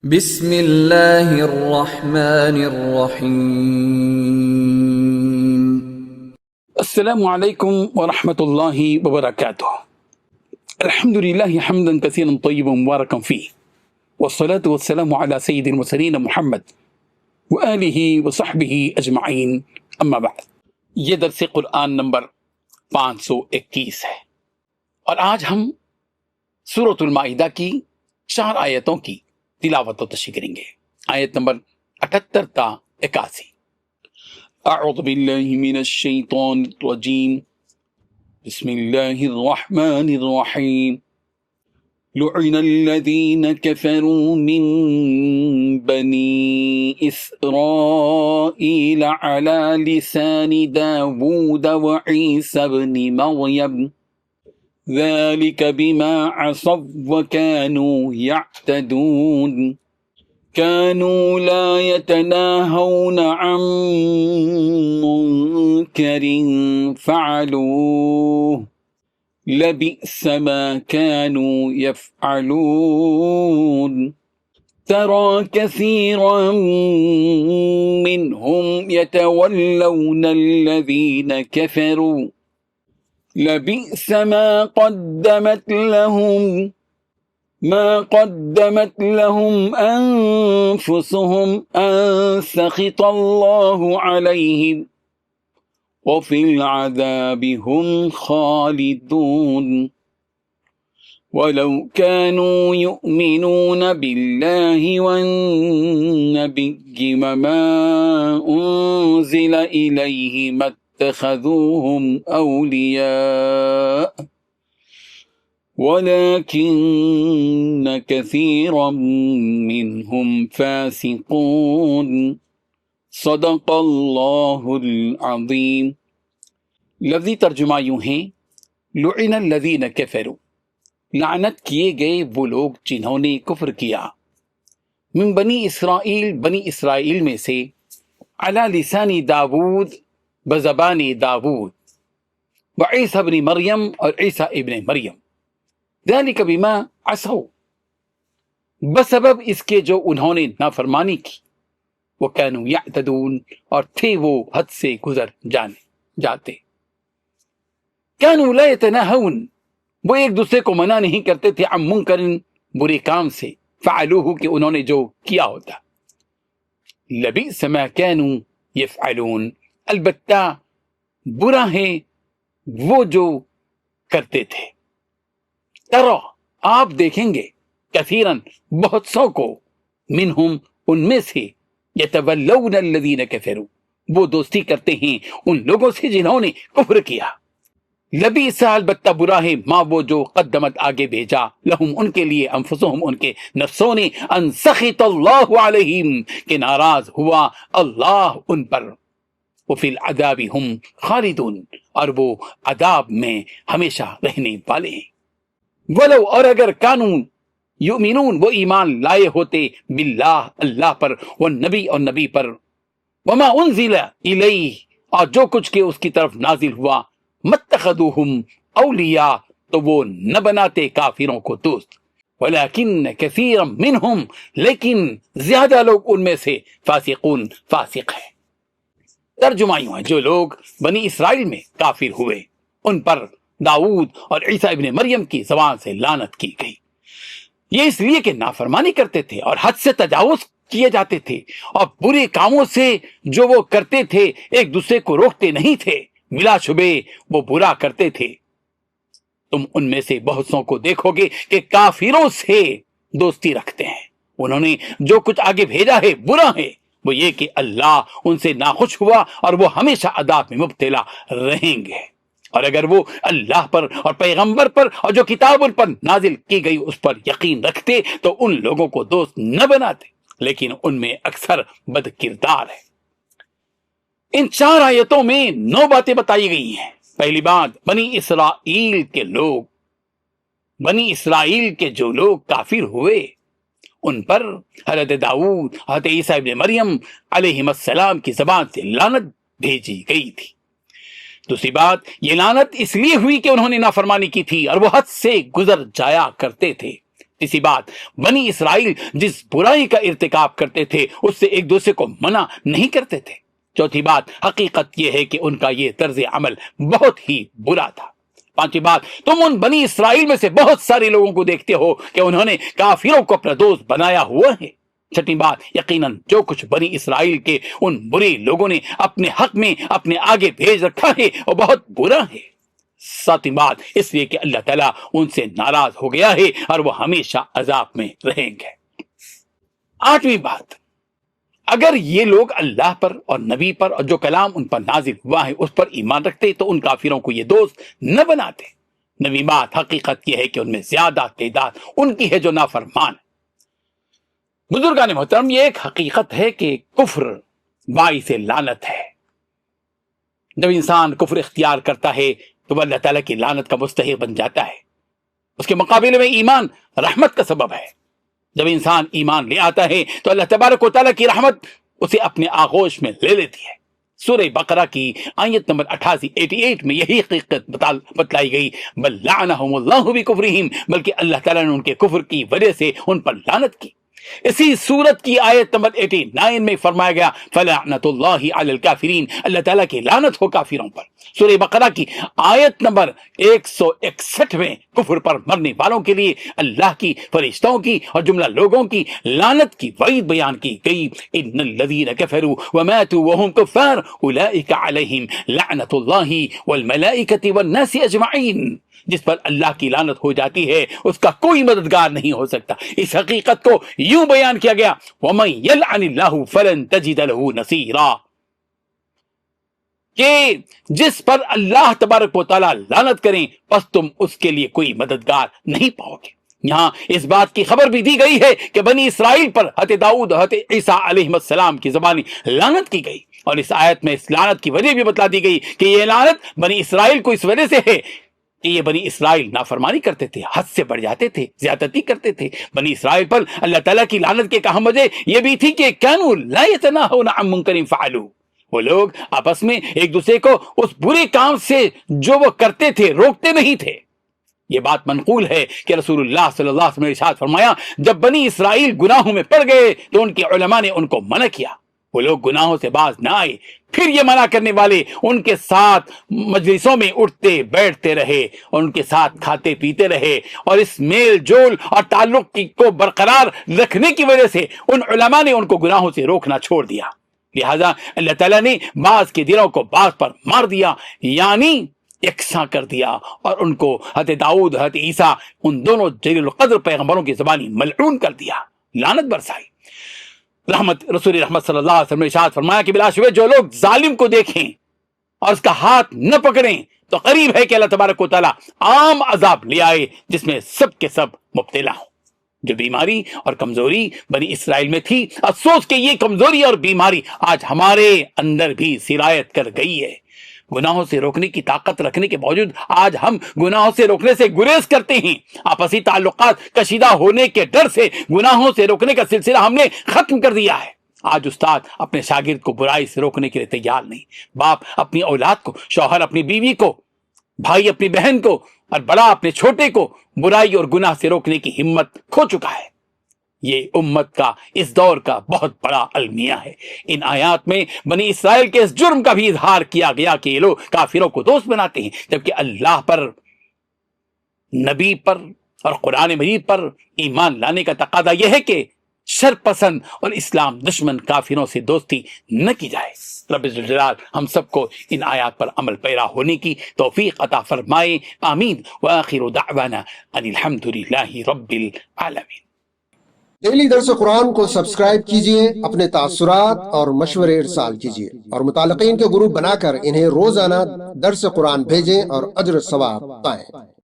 بسم اللہ الرحمن الرحیم۔ السلام علیکم ورحمۃ اللہ وبرکاتہ۔ الحمدللہ حمدا کثیرا طیبا مبارکا فیہ، والصلاة والسلام علی سید المرسلین محمد وآلہ وصحبہ اجمعین، اما بعد۔ یہ درس قرآن نمبر 521 ہے، اور آج ہم سورۃ المائدہ کی 4 آیتوں کی تلاوت و تشریح کریں گے۔ آیت نمبر 78 تا 81۔ اعوذ باللہ من الشیطان الرجیم، بسم اللہ الرحمن الرحیم۔ لعن الذین کفروا من بنی اسرائیل علی لسان داود وعیسی ابن مریم، ذلك بما عصوا وكانوا يعتدون، كانوا لا يتناهون عن منكر فعلوه، لبئس ما كانوا يفعلون، ترى كثيرا منهم يتولون الذين كفروا، لبئس ما قدمت لهم أنفسهم أن سخط الله عليهم وفي العذاب هم خالدون، ولو كانوا يؤمنون بالله والنبي وما أنزل إليه ما اتخذوهم أولياء ولكن كثيرا منهم فاسقون، صدق اللہ العظیم۔ لفظی ترجمہ یوں ہیں، لعن الذین کفروا، لعنت کیے گئے وہ لوگ جنہوں نے کفر کیا، من بنی اسرائیل، بنی اسرائیل میں سے، علی لسان داود، بزبان داود، وعیسی ابن مریم، اور عیسیٰ ابن مریم، ذالک بما عصوا، بسبب اس کے جو انہوں نے نافرمانی کی، وکانوا یعتدون، اور تھے وہ حد سے گزر جاتے، کانوا لا یتناہون، وہ ایک دوسرے کو منع نہیں کرتے تھے، عن منکر، برے کام سے، فعلوہ، کہ انہوں نے جو کیا ہوتا، لبئس ما کانوا یفعلون، البتہ برا ہے وہ جو کرتے تھے، ترى، آپ دیکھیں گے، کثیراً، بہت سو کو، منہم، ان میں سے، یتولون الذین کفروا، وہ دوستی کرتے ہیں ان لوگوں سے جنہوں نے کفر کیا، لبئس، البتہ برا ہے، ما، وہ جو، قدمت، آگے بھیجا، لہم، ان کے لیے، انفسہم، ان کے نفسوں نے، ان سخط اللہ علیہم، کہ ناراض ہوا اللہ ان پر، وفی العذاب ہم خالدون، اور وہ عذاب میں ہمیشہ رہنے والے ہیں، ولو، اور اگر، کانون، یؤمنون، وہ ایمان لائے ہوتے، باللہ، اللہ پر، والنبی، اور نبی پر، وما انزل الیہ، اور جو کچھ کہ اس کی طرف نازل ہوا، متخذوہم اولیاء، تو وہ نہ بناتے کافروں کو دوست، ولیکن کثیرا منہم، لیکن زیادہ لوگ ان میں سے، فاسقون، فاسق ہیں۔ ترجمہ یوں ہے، جو لوگ بنی اسرائیل میں کافر ہوئے، ان پر داؤد اور عیسیٰ ابن مریم کی زبان سے لعنت کی گئی، یہ اس لیے کہ نافرمانی کرتے تھے اور حد سے تجاوز کیے جاتے تھے، اور برے کاموں سے جو وہ کرتے تھے ایک دوسرے کو روکتے نہیں تھے، بلا شبے وہ برا کرتے تھے۔ تم ان میں سے بہت سو کو دیکھو گے کہ کافروں سے دوستی رکھتے ہیں، انہوں نے جو کچھ آگے بھیجا ہے برا ہے، وہ یہ کہ اللہ ان سے ناخوش ہوا اور وہ ہمیشہ عذاب میں مبتلا رہیں گے، اور اگر وہ اللہ پر اور پیغمبر پر اور جو کتاب ان پر نازل کی گئی اس پر یقین رکھتے تو ان لوگوں کو دوست نہ بناتے، لیکن ان میں اکثر بد کردار ہے۔ ان 4 آیتوں میں 9 باتیں بتائی گئی ہیں۔ پہلی بات، بنی اسرائیل کے جو لوگ کافر ہوئے ان پر حضرت داؤد، حضرت عیسیٰ ابن مریم علیہ السلام کی زبان سے لعنت بھیجی گئی تھی۔ دوسری بات، یہ لعنت اس لیے ہوئی کہ انہوں نے نافرمانی کی تھی اور وہ حد سے گزر جایا کرتے تھے۔ اسی بات، بنی اسرائیل جس برائی کا ارتکاب کرتے تھے اس سے ایک دوسرے کو منع نہیں کرتے تھے۔ چوتھی بات، حقیقت یہ ہے کہ ان کا یہ طرز عمل بہت ہی برا تھا۔ پانچویں بات، تم ان بنی اسرائیل میں سے بہت سارے لوگوں کو دیکھتے ہو کہ انہوں نے کافروں کو اپنا دوست بنایا ہوا ہے۔ چھٹی بات، یقیناً جو کچھ بنی اسرائیل کے ان برے لوگوں نے اپنے حق میں اپنے آگے بھیج رکھا ہے وہ بہت برا ہے۔ ساتویں بات، اس لیے کہ اللہ تعالیٰ ان سے ناراض ہو گیا ہے اور وہ ہمیشہ عذاب میں رہیں گے۔ آٹھویں بات، اگر یہ لوگ اللہ پر اور نبی پر اور جو کلام ان پر نازل ہوا ہے اس پر ایمان رکھتے تو ان کافروں کو یہ دوست نہ بناتے۔ نویں بات، حقیقت یہ ہے کہ ان میں زیادہ تعداد ان کی ہے جو نافرمان۔ بزرگان محترم، یہ ایک حقیقت ہے کہ کفر باعث لعنت ہے۔ جب انسان کفر اختیار کرتا ہے تو وہ اللہ تعالیٰ کی لعنت کا مستحق بن جاتا ہے۔ اس کے مقابلے میں ایمان رحمت کا سبب ہے۔ جب انسان ایمان لے آتا ہے تو اللہ تبارک و تعالیٰ کی رحمت اسے اپنے آغوش میں لے لیتی ہے۔ سورہ بقرہ کی آیت نمبر 88 میں یہی حقیقت بتلائی گئی، بل لعنہم اللہ بکفرہم، بلکہ اللہ تعالیٰ نے ان کے کفر کی وجہ سے ان پر لعنت کی۔ اسی سورت کی آیت نمبر 89 میں فرمایا گیا فلعنت اللہ علی الکافرین، اللہ تعالیٰ کی لعنت ہو کافروں پر۔ سورہ بقرہ کی آیت نمبر 161 میں کفر پر مرنے والوں کے لیے اللہ کی، فرشتوں کی اور جملہ لوگوں کی لعنت کی وعید بیان کی گئی، ان الذین کفروا وماتوا وهم کفار اولئک علیہم لعنت اللہ والملائکۃ والناس اجمعین۔ جس پر اللہ کی لعنت ہو جاتی ہے اس کا کوئی مددگار نہیں ہو سکتا۔ اس حقیقت کو یوں بیان کیا گیا وَمَن يَلْعَنِ اللَّهُ فَلَن تَجِدَ لَهُ نَصِيرًا، کہ جس پر اللہ تبارک و تعالیٰ لعنت کریں پس تم اس کے لیے کوئی مددگار نہیں پاؤ گے۔ یہاں اس بات کی خبر بھی دی گئی ہے کہ بنی اسرائیل پر حضرت داؤد اور حضرت عیسیٰ علیہ السلام کی زبانی لعنت کی گئی، اور اس آیت میں اس لعنت کی وجہ بھی بتلا دی گئی کہ یہ لعنت بنی اسرائیل کو اس وجہ سے ہے کہ یہ بنی اسرائیل نافرمانی کرتے تھے، حد سے بڑھ جاتے تھے، زیادتی کرتے تھے۔ بنی اسرائیل پر اللہ تعالیٰ کی لعنت کے اہم وجہ یہ بھی تھی کہ كانوا لا يتناهون عن منكر فعلوا، وہ لوگ آپس میں ایک دوسرے کو اس برے کام سے جو وہ کرتے تھے روکتے نہیں تھے۔ یہ بات منقول ہے کہ رسول اللہ صلی اللہ علیہ وسلم نے ارشاد فرمایا جب بنی اسرائیل گناہوں میں پڑ گئے تو ان کے علماء نے ان کو منع کیا، وہ لوگ گناہوں سے باز نہ آئے، پھر یہ منع کرنے والے ان کے ساتھ مجلسوں میں اٹھتے بیٹھتے رہے اور ان کے ساتھ کھاتے پیتے رہے، اور اس میل جول اور تعلق کو برقرار رکھنے کی وجہ سے ان علماء نے ان کو گناہوں سے روکنا چھوڑ دیا۔ لہذا اللہ تعالیٰ نے بعض کے دلوں کو بعض پر مار دیا، یعنی یکساں کر دیا، اور ان کو حضرت داؤد حضرت عیسیٰ ان دونوں جلیل القدر پیغمبروں کی زبانی ملعون کر دیا، لعنت برسائی۔ رسول رحمت صلی اللہ علیہ وسلم نے ارشاد فرمایا کہ بلا شبہ جو لوگ ظالم کو دیکھیں اور اس کا ہاتھ نہ پکڑیں تو قریب ہے کہ اللہ تبارک و تعالیٰ عام عذاب لے آئے جس میں سب کے سب مبتلا ہوں۔ جو بیماری اور کمزوری بنی اسرائیل میں تھی، افسوس کہ یہ کمزوری اور بیماری آج ہمارے اندر بھی سرایت کر گئی ہے۔ گناہوں سے روکنے کی طاقت رکھنے کے باوجود آج ہم گناہوں سے روکنے سے گریز کرتے ہیں۔ آپسی تعلقات کشیدہ ہونے کے ڈر سے گناہوں سے روکنے کا سلسلہ ہم نے ختم کر دیا ہے۔ آج استاد اپنے شاگرد کو برائی سے روکنے کے لیے تیار نہیں، باپ اپنی اولاد کو، شوہر اپنی بیوی کو، بھائی اپنی بہن کو، اور بڑا اپنے چھوٹے کو برائی اور گناہ سے روکنے کی ہمت کھو چکا ہے۔ یہ امت کا اس دور کا بہت بڑا المیہ ہے۔ ان آیات میں بنی اسرائیل کے اس جرم کا بھی اظہار کیا گیا کہ یہ لوگ کافروں کو دوست بناتے ہیں، جبکہ اللہ پر، نبی پر اور قرآن مجید پر ایمان لانے کا تقاضا یہ ہے کہ شر پسند اور اسلام دشمن کافروں سے دوستی نہ کی جائے۔ رب ذوالجلال ہم سب کو ان آیات پر عمل پیرا ہونے کی توفیق عطا فرمائے، آمین۔ وآخر دعوانا ان الحمد للہ رب العالمین۔ ڈیلی درس قرآن کو سبسکرائب کیجئے، اپنے تاثرات اور مشورے ارسال کیجئے، اور متعلقین کے گروپ بنا کر انہیں روزانہ درس قرآن بھیجیں اور اجر ثواب پائیں۔